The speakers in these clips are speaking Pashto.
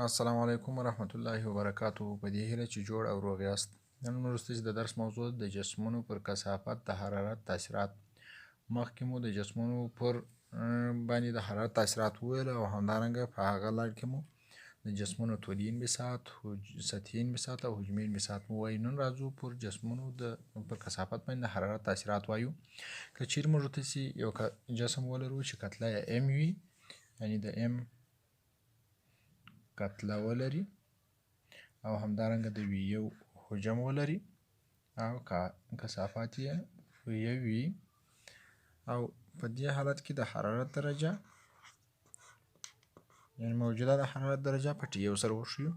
السلام علیکم ورحمت الله وبرکاتو. په دې هیله چې جوړ او روغ یاست. نن وروسته چې د درس موضوع د جسمونو پر کثافت د حرارت تاثیرات. مخکې مو د جسمونو پر باندې د حرارت تاثیرات وویل او همدارنګه په هغه لړ کې مو د جسمونو طولي انبساط، سطحي انبساط او حجمي انبساط مو وایي. نن راځو پر جسمونو پر کثافت باندې د حرارت تاثیرات وایو. که چیرې موږ ورته یو جسم ولرو چې کتله یې ام وي، یعنې د ام کتله ولري او همدارنګه د وي یو حجم ولري او کثافات یې وي وي، او په دې حالت کې د حرارت درجه یعنې موجوده د حرارت درجه په ټي یو سره وښیو.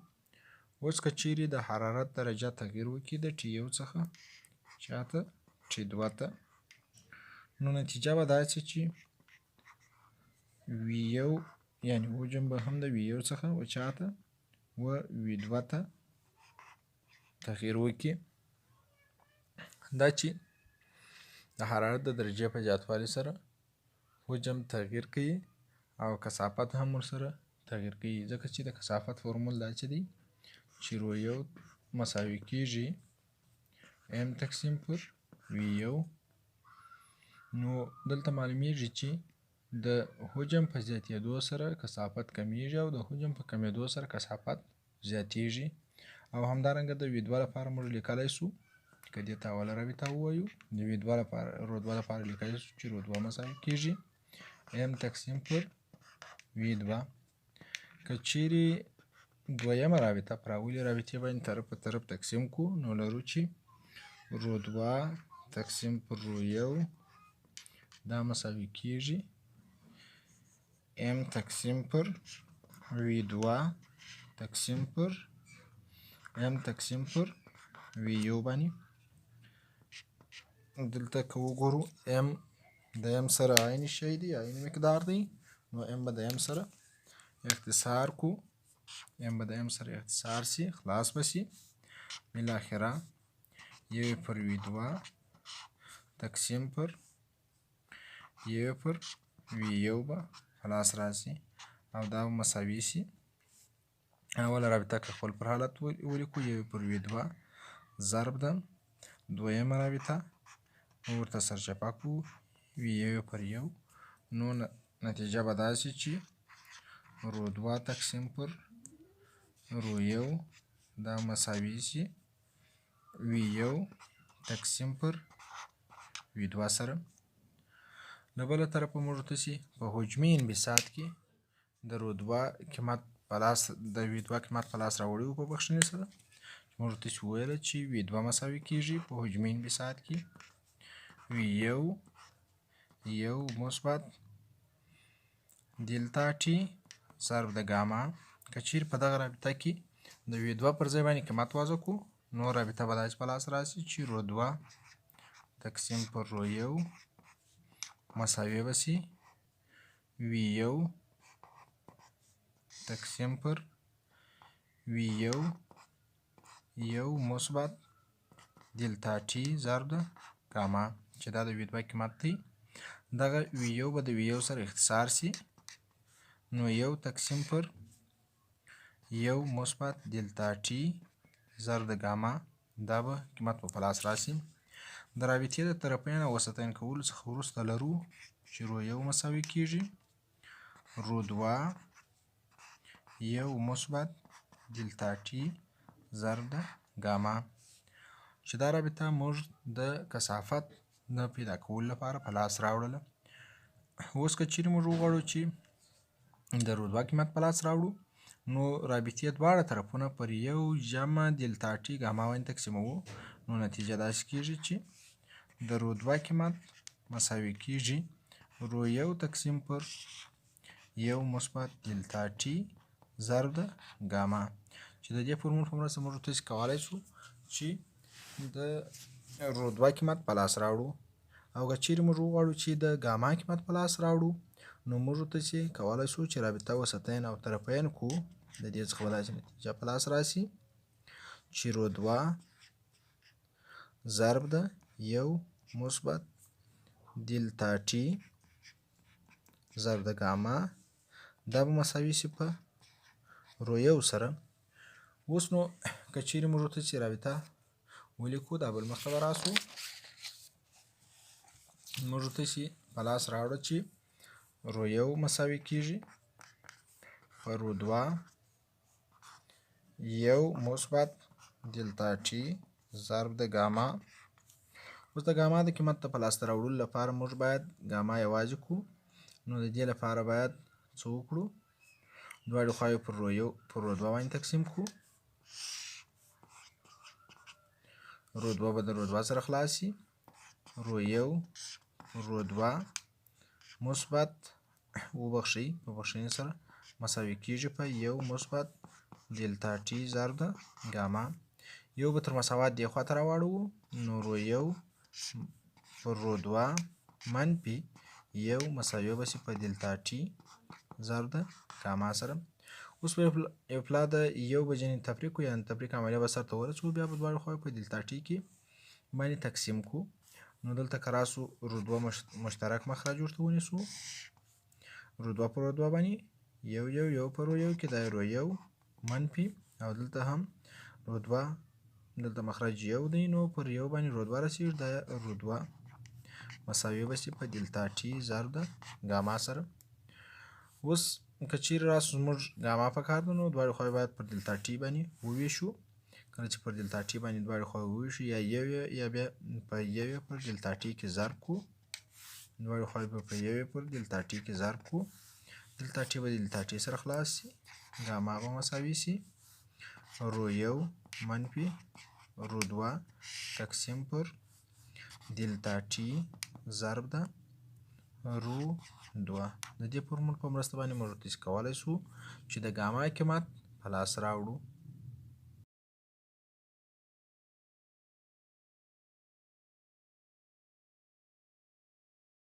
اوس که چیرې د حرارت درجه تغییر وکړي د ټي یو څخه چاته ټي دوه ته، نو نتیجه به داسې چې وي یو یعنې حجم به هم د وي یو څخه و چاته و وي دوه ته تغییر وکړي. دا چې د حرارت د درجې په زیاتوالي سره حجم تغییر کوي او کثافت هم ورسره تغییر کوي، ځکه چې د کثافت فورمول دا چې دی چې رو یو مساوي کیږي ام تقسیم پر وي یو. نو دلته معلومیږي چې د حجم په زیاتېدو سره کثافت کمیږي او د حجم په کمیدو سره کثافت زیاتیږي. او همدارنګه د وي دوه لپاره موږ لیکلی سو، که دې ته اوله رابطه ووایو، د وي دوه لپاره رو دوه لپاره لیکلی سو چې رو دوه مساوي کیږي ام تقسیم پر وي دوه. که چیرې دویمه رابطه پر اولې رابطې باندې طرف په طرف تقسیم کو، نو لرو چې رو دوه تقسیم پر رو یو دا مساوي کیږي ام تقسیم پر وي دوه تقسیم پر ام تقسیم پر وي یو باندې. دلته که وګورو ام د ام سره عین شی دی، عین مقدار دی، نو ام به د ام سره اختصار کو، ام به د ام سره اختصار سي، خلاص به سي. بالاخره یو پر وي دوه تقسیم پر یو پر وي یو به خلاص راسي او دا مساوي سي. اوله رابطه که خپل پر حالت ولیکو، یو پر وي دوه ضرب ده دویمه رابطه ورته سرچپه کړو وي یو پر یو، نو نتیجه به داسې چې رو دوه تقسیم پر رو یو دا مساوي سي وي یو تقسیم پر وي دوه سره. له بله طرفه موږ ورته په حجمي انبساط کې د رو دوه قیمت په لاس د وي دوه قیمت په لاس راوړی و په بخښنې سره، موږ ورته وویله چې وي دوه مساوي کیږي په حجمي انبساط کې وي یو مثبت دلتا ټي ضرب د ګاما. که چیرې په دغه رابطه کې د وي دوه پر ځای باندې قیمت وضع کړو، نو رابطه به داسې په لاس راسي چې رو دوه تقسیم پر رو یو مساوي به سي وي یو تقسیم پر وي یو مثبت دلتا ټي ضرب د ګاما، چې دا د وي دوه قیمت دی. دغه وي یو به د وي یو سره اختصار سي، نو یو تقسیم پر یو مثبت دلتا ټي ضرب د ګاما دا به قیمت په لاس راسي. د رابطې د طرفین او وسطین کولو څخه وروسته لرو چې رو یو مساوي کیږي رو دوه یو مثبت دلتا ټي ضرب د ګاما، چې دا رابطه موږ د کثافت د پیدا کولو لپاره په لاس راوړله. اوس که چیرې موږ وغواړو چې د رو دوه قیمت په لاس راوړو، نو رابطې دواړه طرفونه پر یو جمع دلتا ټي ګاما باندې تقسیموو، نو نتیجه داسې کیږي چې د رو دوه قیمت مساوي کیږي رو یو تقسیم پر یو مثبت دلتا ټي ضرب د ګاما، چې د دې فورمول په مرسته موږ تاسو کولی شو چې د رو دوه قیمت په لاس راوړو. او که چیرې موږ وغواړو چې د ګاما قیمت په لاس راوړو، نو موږ تاسو کولی شو چې رابطه وسطین او طرفین کو، د دې څخه به داسې نتیجه په لاس راسي چې رو دوه ضرب د یو مثبت دلتا ټي ضرب د ګاما دا به مساوي سي په رو یو سره. اوس نو که چیرې موږ ورته چې رابطه ولیکو دا بل مخ ته به راسو، موږ ورته چې په لاس راوړه چې رو یو مساوي کېږي په رو دوه یو مثبت دلتا ټي ضرب د ګاما. اوس د ګاما د قیمت ته په لاسته راوړلو لپاره موږ باید ګاما یوازې کړو، نو د دې لپاره باید څه وکړو؟ دواړې خواوې پر رو دوه باندې تقسیم کړو. رو دوه به د رو دوه سره خلاص شي، رو یو رو دوه مثبت وبخښئ په بخښنې سره مساوي کېږي په یو مثبت دلتا ټي ضرب د ګاما. یو به تر مساوات دې خوا ته راواړوو، نو رو یو پر رو دوه منفي یو مساوي به شي په دلتا ټي ضرب د ګاما سره. اوس په ابتلا د یو به جنین تفریق کړو، یعنې تفریق عملیه به سرته ورسوو، بیا به دواړې خواوې په دلتا ټي کې باندې تقسیم کړو. نو دلته که راسو رو دوه مشترک مخرج ورته ونیسو، رو دوه پر رو دوه باندې یو یو یو پر رو یو کې دا رو یو منفي او دلته هم رو دوه دلته مخرج یو دی، نو پر یو باندې رو دوه رسېږي، دا رو دوه مساوي به شي په دلتا ټي ضرب د ګاما سره. اوس که چیرې راسو زموږ ګاما په کار ده، نو دواړې خواوې باید پر دلتا ټي باندې وویشو. کله چې پر دلتا ټي باندې دواړې خواوې وویشو، یا یو یا بیا په یو پر دلتا ټي کې ضرب کړو، دواړې خواوې به په یو پر دلتا ټي کې ضرب کړو. دلتا ټي به دلتا ټي سره خلاص شي، ګاما به مساوي شي رو یو منفي رو دوه تقسیم پر دلتا ټي ضرب د رو دوه. د دې فورمول په مرسته باندې موږ ورته کولی شو چې د ګاما قیمت په لاس راوړو.